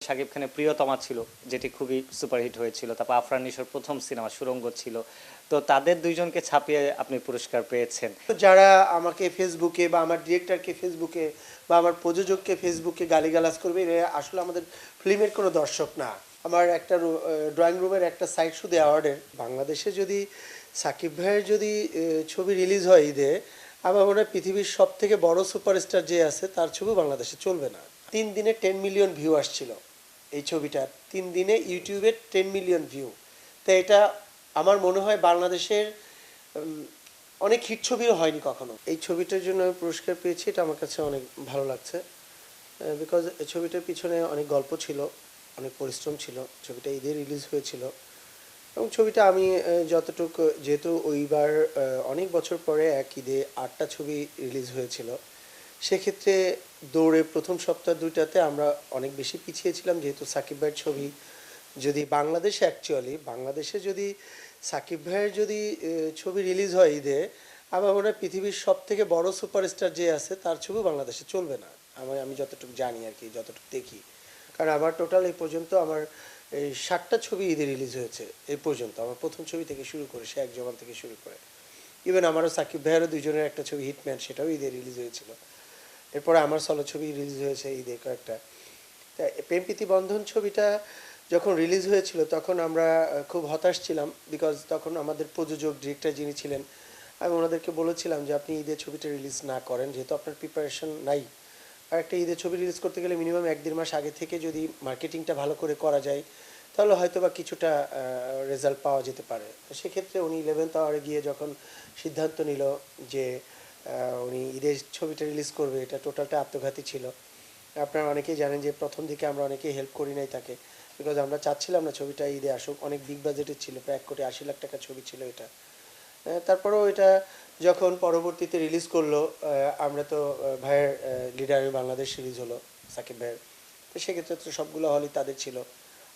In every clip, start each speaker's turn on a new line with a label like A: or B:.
A: শাকিব খানের প্রিয়তমা ছিল, যেটি খুবই সুপারহিট হয়েছিল। তারপর আফরান নিশোর প্রথম সিনেমা সুড়ঙ্গ ছিল। তো তাদের দুইজনকে ছাপিয়ে আপনি পুরস্কার পেয়েছেন।
B: যারা আমাকে ফেসবুকে বা আমার ডিরেক্টরকে ফেসবুকে বা আমার প্রযোজককে ফেসবুকে গালিগালাজ করবে, এরা আসলে আমাদের ফিল্মের কোনো দর্শক না। আমার একটা ড্রয়িং রুমের একটা সাইট শুধু অ্যাওয়ার্ডের। বাংলাদেশে যদি সাকিব ভাইয়ের যদি ছবি রিলিজ হয় ঈদে, আমার মনে হয় পৃথিবীর সব থেকে বড় সুপারস্টার যে আছে তার ছবি বাংলাদেশে চলবে না। 3 দিনে 10 মিলিয়ন ভিউ আসছিল এই ছবিটার। 3 দিনে ইউটিউবে 10 মিলিয়ন ভিউ। তো এটা আমার মনে হয় বাংলাদেশের অনেক হিট ছবিও হয়নি কখনো। এই ছবিটার জন্য আমি পুরস্কার পেয়েছি, এটা আমার কাছে অনেক ভালো লাগছে। বিকজ এই ছবিটার পিছনে অনেক গল্প ছিল, অনেক পরিশ্রম ছিল। ছবিটা ঈদে রিলিজ হয়েছিল এবং ছবিটা আমি যতটুকু, যেহেতু ওইবার অনেক বছর পরে এক ঈদে 8টা ছবি রিলিজ হয়েছিল, সেক্ষেত্রে দৌড়ে প্রথম সপ্তাহ 2টাতে আমরা অনেক বেশি পিছিয়ে ছিলাম। যেহেতু সাকিব ভাইয়ের ছবি যদি বাংলাদেশে যদি সাকিব ভাইয়ের যদি ছবি রিলিজ হয় ঈদে, আমার মনে হয় পৃথিবীর সব থেকে বড় সুপারস্টার যে আছে তার ছবি বাংলাদেশে চলবে না। আমি যতটুকু জানি আর কি, যতটুকু দেখি। কারণ আমার টোটাল এই পর্যন্ত আমার এই 7টা ছবি ঈদে রিলিজ হয়েছে এই পর্যন্ত। আমার প্রথম ছবি থেকে শুরু করে, সে এক জবান থেকে শুরু করে, ইভেন আমারও সাকিব ভাইয়েরও দুজনের একটা ছবি হিটম্যান, সেটাও ঈদে রিলিজ হয়েছিল। এরপরে আমার সলো ছবি রিলিজ হয়েছে ঈদে কয়েকটা। তা প্রেম প্রীতি বন্ধন ছবিটা যখন রিলিজ হয়েছিল তখন আমরা খুব হতাশ ছিলাম। বিকজ তখন আমাদের প্রযোজক ডিরেক্টর যিনি ছিলেন, আমি ওনাদেরকে বলেছিলাম যে আপনি ঈদের ছবিটা রিলিজ না করেন, যেহেতু আপনার প্রিপারেশন নাই। আর একটা ঈদের ছবি রিলিজ করতে গেলে মিনিমাম 1-1.5 মাস আগে থেকে যদি মার্কেটিংটা ভালো করে করা যায়, তাহলে হয়তো বা কিছুটা রেজাল্ট পাওয়া যেতে পারে। তো সেক্ষেত্রে উনি 11th আওয়ারে গিয়ে যখন সিদ্ধান্ত নিল যে উনি ঈদের ছবিটা রিলিজ করবে, এটা টোটালটা আত্মঘাতী ছিল। আপনারা অনেকেই জানেন যে প্রথম দিকে আমরা অনেকেই হেল্প করি নাই তাকে, বিকজ আমরা চাচ্ছিলাম না ছবিটা ঈদে আসুক। অনেক বিগ বাজেটের ছিল, প্রায় 1,80,00,000 টাকা ছবি ছিল এটা। তারপরেও এটা যখন পরবর্তীতে রিলিজ করলো, আমরা তো ভাইয়ের লিডার বাংলাদেশ রিলিজ হলো সাকিব ভাইয়ের, তো সেক্ষেত্রে তো সবগুলো হলই তাদের ছিল।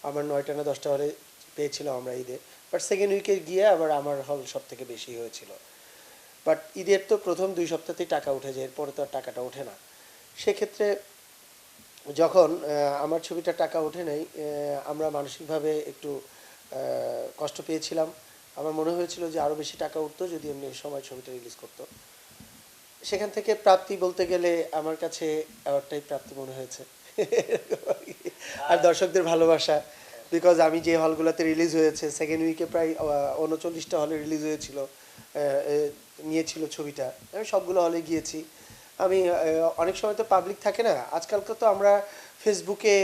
B: আমার 9টা না 10টা হলে পেয়েছিলাম আমরা ঈদে। বাট সেকেন্ড উইকে গিয়ে আবার আমার হল সব থেকে বেশি হয়েছিল। বাট ঈদের তো প্রথম 2 সপ্তাহতেই টাকা উঠে যায়, এরপরে তো আর টাকাটা ওঠে না। সেক্ষেত্রে যখন আমার ছবিটা টাকা ওঠে নাই, আমরা মানসিকভাবে একটু কষ্ট পেয়েছিলাম। আমার মনে হয়েছিল যে আরও বেশি টাকা উঠতো যদি এমনি সময় ছবিটা রিলিজ করতো। সেখান থেকে প্রাপ্তি বলতে গেলে আমার কাছে অ্যাওয়ার্ডটাই প্রাপ্তি মনে হয়েছে। আর দর্শকদের ভালোবাসা, বিকজ আমি যে হলগুলোতে রিলিজ হয়েছে, সেকেন্ড উইকে প্রায় 39টা হলে রিলিজ হয়েছিল, নিয়েছিল ছবিটা, আমি সবগুলো হলে গিয়েছি। আমি অনেক সময় তো পাবলিক থাকে না, আজকালকে তো আমরা ফেসবুকে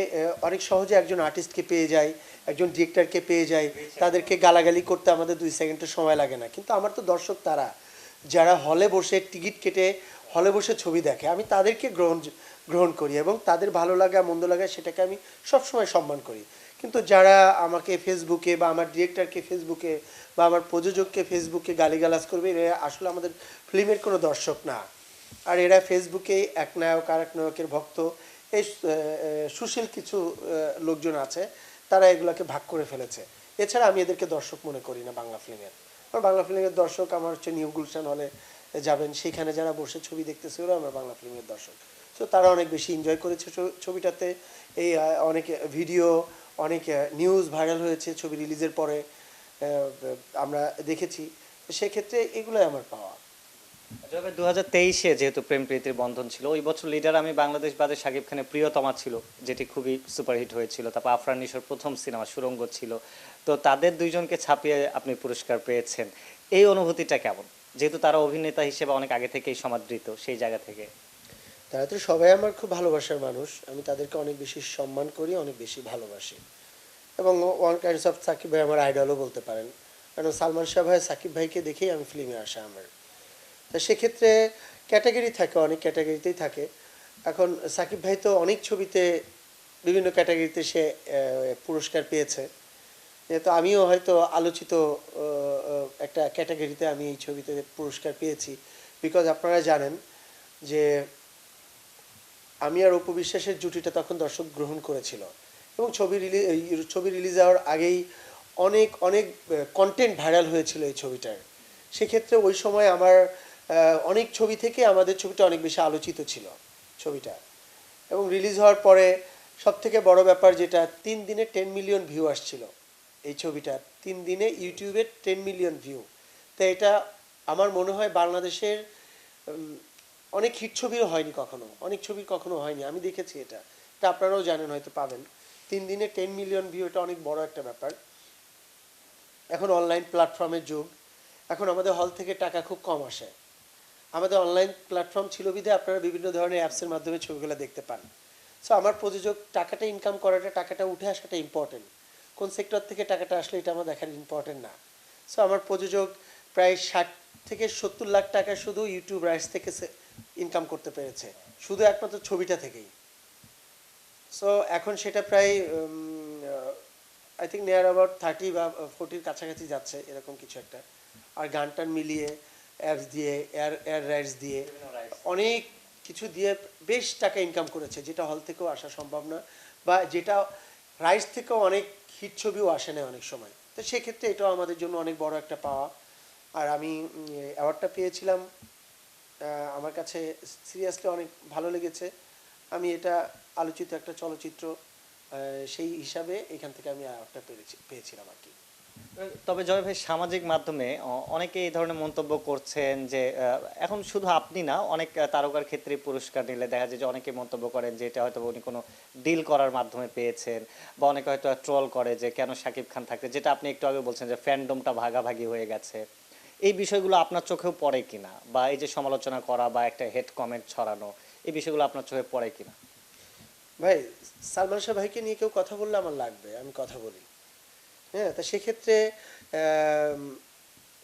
B: অনেক সহজে একজন আর্টিস্টকে পেয়ে যাই, একজন ডিরেক্টরকে পেয়ে যাই, তাদেরকে গালাগালি করতে আমাদের 2 সেকেন্ডের সময় লাগে না। কিন্তু আমার তো দর্শক তারা যারা হলে বসে টিকিট কেটে হলে বসে ছবি দেখে, আমি তাদেরকে গ্রহণ করি এবং তাদের ভালো লাগা মন্দ লাগা সেটাকে আমি সবসময় সম্মান করি। কিন্তু যারা আমাকে ফেসবুকে বা আমার ডিরেক্টরকে ফেসবুকে বা আমার প্রযোজককে ফেসবুকে গালিগালাজ করবে, এরা আসলে আমাদের ফিল্মের কোনো দর্শক না। আর এরা ফেসবুকে এক নায়ক আর এক নায়কের ভক্ত, এই সুশীল কিছু লোকজন আছে, তারা এগুলোকে ভাগ করে ফেলেছে। এছাড়া আমি এদেরকে দর্শক মনে করি না বাংলা ফিল্মের। আমার বাংলা ফিল্মের দর্শক আমার হচ্ছে নিউ গুলশান হলে যাবেন, সেখানে যারা বসে ছবি দেখতেছে ওরা আমার বাংলা ফিল্মের দর্শক। তো তারা অনেক বেশি এনজয় করেছে ছবিটাতে। এই অনেক ভিডিও, অনেক নিউজ ভাইরাল হয়েছে ছবি রিলিজের পরে, আমরা দেখেছি। সেক্ষেত্রে এগুলোই আমার পাওয়া।
A: 2023-এ যেহেতু প্রেম প্রীতির বন্ধন ছিল, ওই বছর লিডার আমি বাংলাদেশ বাদে শাকিব খানের প্রিয়তমা ছিল, যেটি খুবই সুপারহিট হয়েছিল। তারপর আফরান নিশোর প্রথম সিনেমা সুড়ঙ্গ ছিল। তো তাদের দুইজনকে ছাপিয়ে আপনি পুরস্কার পেয়েছেন, এই অনুভূতিটা কেমন, যেহেতু তারা অভিনেতা হিসেবে অনেক আগে থেকেই সমাদৃত সেই জায়গা থেকে?
B: তারা তো সবাই আমার খুব ভালোবাসার মানুষ, আমি তাদেরকে অনেক বেশি সম্মান করি, অনেক বেশি ভালোবাসি। এবং ওয়ান কাইন্ডস অফ সাকিব ভাই আমার আইডলও বলতে পারেন, কারণ সালমান শাহ ভাই সাকিব ভাইকে দেখেই আমি ফিল্মে আসা আমার। তা সেক্ষেত্রে ক্যাটাগরি থাকে, অনেক ক্যাটাগরিতেই থাকে। এখন সাকিব ভাই তো অনেক ছবিতে বিভিন্ন ক্যাটাগরিতে সে পুরস্কার পেয়েছে, যেহেতু আমিও হয়তো আলোচিত একটা ক্যাটাগরিতে আমি এই ছবিতে পুরস্কার পেয়েছি। বিকজ আপনারা জানেন যে আমি আর অপু বিশ্বাসের জুটিটা তখন দর্শক গ্রহণ করেছিল এবং ছবি রিলিজ হওয়ার আগেই অনেক অনেক কন্টেন্ট ভাইরাল হয়েছিল এই ছবিটার। সেক্ষেত্রে ওই সময় আমার অনেক ছবি থেকে আমাদের ছবিটা অনেক বেশি আলোচিত ছিল ছবিটা। এবং রিলিজ হওয়ার পরে সব থেকে বড় ব্যাপার যেটা 3 দিনে 10 মিলিয়ন ভিউ আসছিল এই ছবিটা, 3 দিনে ইউটিউবে 10 মিলিয়ন ভিউ। তো এটা আমার মনে হয় বাংলাদেশের অনেক হিট ছবিও হয়নি কখনো, অনেক ছবির কখনো হয়নি, আমি দেখেছি এটা, এটা আপনারাও জানেন, হয়তো পাবেন। 3 দিনে 10 মিলিয়ন ভিউ, এটা অনেক বড় একটা ব্যাপার। এখন অনলাইন প্ল্যাটফর্মের যুগ, এখন আমাদের হল থেকে টাকা খুব কম আসে। আমাদের অনলাইন প্ল্যাটফর্ম ছিল বিধে আপনারা বিভিন্ন ধরনের অ্যাপসের মাধ্যমে ছবিগুলো দেখতে পান। সো আমার প্রযোজক টাকাটা ইনকাম করাটা, টাকাটা উঠে আসাটা ইম্পর্টেন্ট, কোন সেক্টর থেকে টাকাটা আসলে এটা আমার দেখার ইম্পর্টেন্ট না। সো আমার প্রযোজক প্রায় 60 থেকে 70 লাখ টাকা শুধু ইউটিউব রাইটস থেকে ইনকাম করতে পেরেছে, শুধু একমাত্র ছবিটা থেকেই। সো এখন সেটা প্রায় আই থিঙ্ক নিয়ার অ্যাবাউট 30 বা 40-র কাছাকাছি যাচ্ছে, এরকম কিছু একটা। আর গান টান মিলিয়ে অ্যাপস দিয়ে, এয়ার রাইটস দিয়ে, অনেক কিছু দিয়ে বেশ টাকা ইনকাম করেছে, যেটা হল থেকেও আসা সম্ভব না, বা যেটা রাইটস থেকেও অনেক হিট ছবিও আসে না অনেক সময়। তো সেক্ষেত্রে এটাও আমাদের জন্য অনেক বড় একটা পাওয়া। আর আমি অ্যাওয়ার্ডটা পেয়েছিলাম, আমার কাছে সিরিয়াসলি অনেক ভালো লেগেছে। আমি এটা আলোচিত একটা চলচ্চিত্র, সেই হিসাবে এখান থেকে আমি অ্যাওয়ার্ডটা পেয়েছিলাম আর কি।
A: তবে জয় ভাই, সামাজিক মাধ্যমে অনেকে এই ধরনের মন্তব্য করছেন যে এখন শুধু আপনি না, অনেক তারকার ক্ষেত্রে পুরস্কার নিলে দেখা যায় যে অনেকে মন্তব্য করেন যে এটা হয়তো উনি কোনো ডিল করার মাধ্যমে পেয়েছেন, বা অনেকে হয়তো ট্রল করে যে কেন শাকিব খান থাকতে, যেটা আপনি একটু আগে বলছেন যে ফ্যান্ডমটা ভাগাভাগি হয়ে গেছে। এই বিষয়গুলো আপনার চোখেও পড়ে কিনা, বা এই যে সমালোচনা করা বা একটা হেড কমেন্ট ছড়ানো, এই বিষয়গুলো আপনার চোখে পড়ে কিনা?
B: ভাই, সালমান শাহ ভাইকে নিয়ে কেউ কথা বললে আমার লাগবে, আমি কথা বলি। হ্যাঁ, তা সেক্ষেত্রে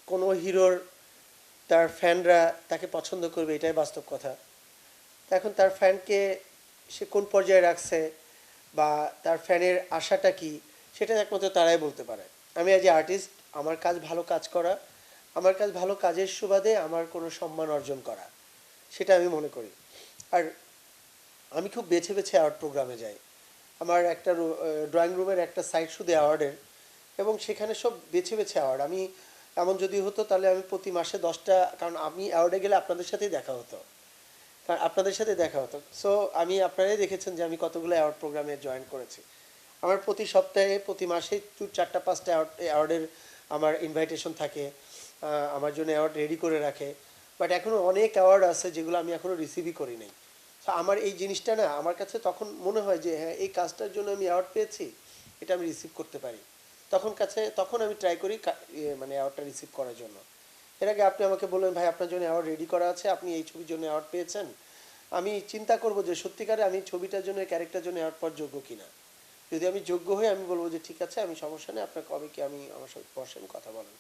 B: কোনো হিরোর তার ফ্যানরা তাকে পছন্দ করবে, এটাই বাস্তব কথা। এখন তার ফ্যানকে সে কোন পর্যায়ে রাখছে, বা তার ফ্যানের আশাটা কি, সেটা একমাত্র তারাই বলতে পারে। আমি অ্যাজ এ আর্টিস্ট, আমার কাজ ভালো কাজ করা, আমার কাজ ভালো কাজের সুবাদে আমার কোনো সম্মান অর্জন করা, সেটা আমি মনে করি। আর আমি খুব বেছে বেছে অ্যাওয়ার্ড প্রোগ্রামে যাই। আমার একটা ড্রয়িং রুমের একটা সাইট শুধু অ্যাওয়ার্ডের, এবং সেখানে সব বেছে বেছে অ্যাওয়ার্ড। আমি এমন যদি হতো তাহলে আমি প্রতি মাসে 10টা, কারণ আমি অ্যাওয়ার্ডে গেলে আপনাদের সাথেই দেখা হতো, কারণ আপনাদের সাথে দেখা হতো। সো আমি, আপনারাই দেখেছেন যে আমি কতগুলো অ্যাওয়ার্ড প্রোগ্রামে জয়েন করেছি। আমার প্রতি সপ্তাহে, প্রতি মাসে 4টা-5টা অ্যাওয়ার্ডের আমার ইনভাইটেশন থাকে, আমার জন্য অ্যাওয়ার্ড রেডি করে রাখে। বাট এখনও অনেক অ্যাওয়ার্ড আছে যেগুলো আমি এখনও রিসিভই করি নাই। তো আমার এই জিনিসটা না, আমার কাছে তখন মনে হয় যে হ্যাঁ, এই কাজটার জন্য আমি অ্যাওয়ার্ড পেয়েছি, এটা আমি রিসিভ করতে পারি। তখন আমি ট্রাই করি মানে অ্যাওয়ার্ডটা রিসিভ করার জন্য। এর আগে আপনি আমাকে বললেন, ভাই আপনার জন্য অ্যাওয়ার্ড রেডি করা আছে, আপনি এই ছবির জন্য অ্যাওয়ার্ড পেয়েছেন, আমি চিন্তা করব যে সত্যিকারে আমি ছবিটার জন্য, ক্যারেক্টার জন্য অ্যাওয়ার্ড পাওয়ার যোগ্য কিনা। যদি আমি যোগ্য হই, আমি বলবো যে ঠিক আছে, আমি সমস্যা নেই, আপনার কবে কি, আমি আমার সাথে বসেন, কথা বলেন।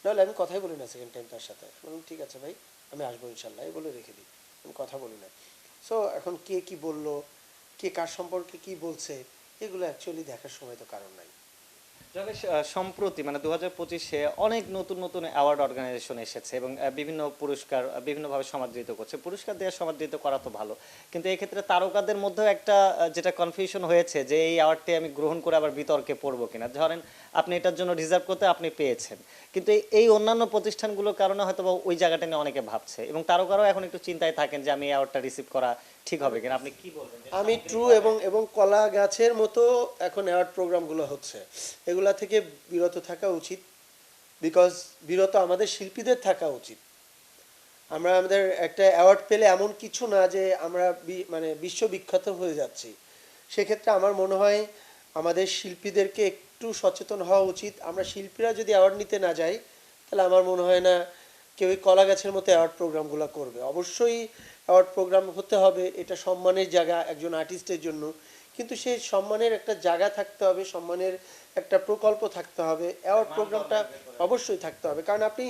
B: নাহলে আমি কথাই বলি না সেকেন্ড টাইম তার সাথে, বলুন ঠিক আছে ভাই, আমি আসবো ইনশাল্লাহ, এই বলে রেখে দিই, আমি কথা বলি না। সো এখন কে কি বললো, কে কার সম্পর্কে কি বলছে, এগুলো অ্যাকচুয়ালি দেখার সময় তো কারণ নাই।
A: তবে সম্প্রতি মানে 2025-এ অনেক নতুন নতুন অ্যাওয়ার্ড অর্গানাইজেশন এসেছে, এবং বিভিন্ন পুরস্কার বিভিন্নভাবে সমাদৃত করছে। পুরস্কার দেওয়া, সমাদৃত করা তো ভালো, কিন্তু এই ক্ষেত্রে তারকাদের মধ্যেও একটা যেটা কনফিউশন হয়েছে যে এই অ্যাওয়ার্ডটি আমি গ্রহণ করে আবার বিতর্কে পড়বো কিনা। ধরেন আপনি এটার জন্য রিজার্ভ করতে আপনি পেয়েছেন, কিন্তু এই অন্যান্য প্রতিষ্ঠানগুলোর কারণে হয়তো বা ওই জায়গাটা নিয়ে অনেকে ভাবছে, এবং তারকারাও এখন একটু চিন্তায় থাকেন যে আমি এই অ্যাওয়ার্ডটা রিসিভ করা ঠিক হবে কিনা। আপনি কি বলবেন?
B: আমি ট্রু, এবং কলা গাছের মতো এখন অ্যাওয়ার্ড প্রোগ্রামগুলো হচ্ছে, এগুলা থেকে বিরত থাকা উচিত। বিকজ বিরত আমাদের শিল্পীদের থাকা উচিত। আমরা আমাদের একটা অ্যাওয়ার্ড পেলে এমন কিছু না যে আমরা মানে বিশ্ববিখ্যাত হয়ে যাচ্ছি। সেক্ষেত্রে আমার মনে হয় আমাদের শিল্পীদেরকে একটু সচেতন হওয়া উচিত। আমরা শিল্পীরা যদি অ্যাওয়ার্ড নিতে না যাই, তাহলে আমার মনে হয় না কেউ কলা গাছের মতো অ্যাওয়ার্ড প্রোগ্রামগুলো করবে। অবশ্যই অ্যাওয়ার্ড প্রোগ্রাম হতে হবে, এটা সম্মানের জায়গা একজন আর্টিস্টের জন্য, কিন্তু সেই সম্মানের একটা জায়গা থাকতে হবে, সম্মানের একটা প্রকল্প থাকতে হবে, অ্যাওয়ার্ড প্রোগ্রামটা অবশ্যই থাকতে হবে। কারণ আপনি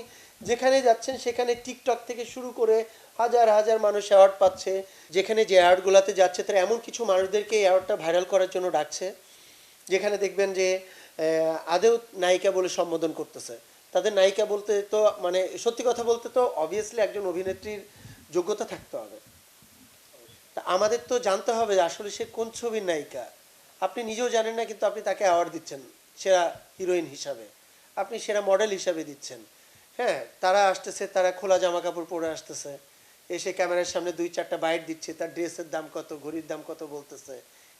B: যেখানে যাচ্ছেন সেখানে টিকটক থেকে শুরু করে হাজার হাজার মানুষ অ্যাওয়ার্ড পাচ্ছে। যেখানে যে অ্যাওয়ার্ডগুলোতে যাচ্ছে তারা এমন কিছু মানুষদেরকে এই অ্যাওয়ার্ডটা ভাইরাল করার জন্য ডাকছে, যেখানে দেখবেন যে আদেও নায়িকা বলে সম্বোধন করতেছে। তাদের নায়িকা বলতে তো, মানে সত্যি কথা বলতে তো অবভিয়াসলি একজন অভিনেত্রীর যোগ্যতা থাকতে হবে। তা আমাদের তো জানতে হবে যে আসলে সে কোন ছবির নায়িকা। আপনি নিজেও জানেন না, কিন্তু আপনি তাকে অ্যাওয়ার্ড দিচ্ছেন সেরা হিরোইন হিসাবে, আপনি সেরা মডেল হিসাবে দিচ্ছেন। হ্যাঁ, তারা আসতেছে, তারা খোলা জামা কাপড় পরে আসতেছে, এসে ক্যামেরার সামনে 2-4টা বাইট দিচ্ছে, তার ড্রেসের দাম কত, ঘড়ির দাম কত বলতেছে,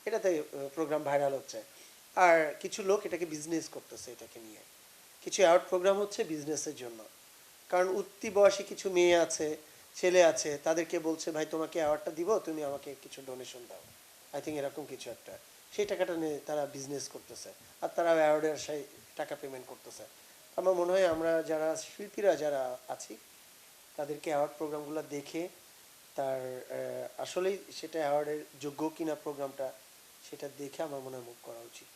B: এটাতে প্রোগ্রাম ভাইরাল হচ্ছে। আর কিছু লোক এটাকে বিজনেস করতেছে এটাকে নিয়ে। কিছু অ্যাওয়ার্ড প্রোগ্রাম হচ্ছে বিজনেসের জন্য। কারণ উঠতি বয়সী কিছু মেয়ে আছে, ছেলে আছে, তাদেরকে বলছে ভাই তোমাকে অ্যাওয়ার্ডটা দিব, তুমি আমাকে কিছু ডোনেশন দাও। আই থিঙ্ক এরকম কিছু একটা। সেই টাকাটা নিয়ে তারা বিজনেস করতেছে। আর তারা অ্যাওয়ার্ডের সেই টাকা পেমেন্ট করতেছে। আমার মনে হয় আমরা যারা শিল্পীরা যারা আছি তাদেরকে অ্যাওয়ার্ড প্রোগ্রামগুলো দেখে তার আসলেই সেটা অ্যাওয়ার্ডের যোগ্য কিনা প্রোগ্রামটা সেটা দেখে আমার মনে হয় মুভ করা উচিত।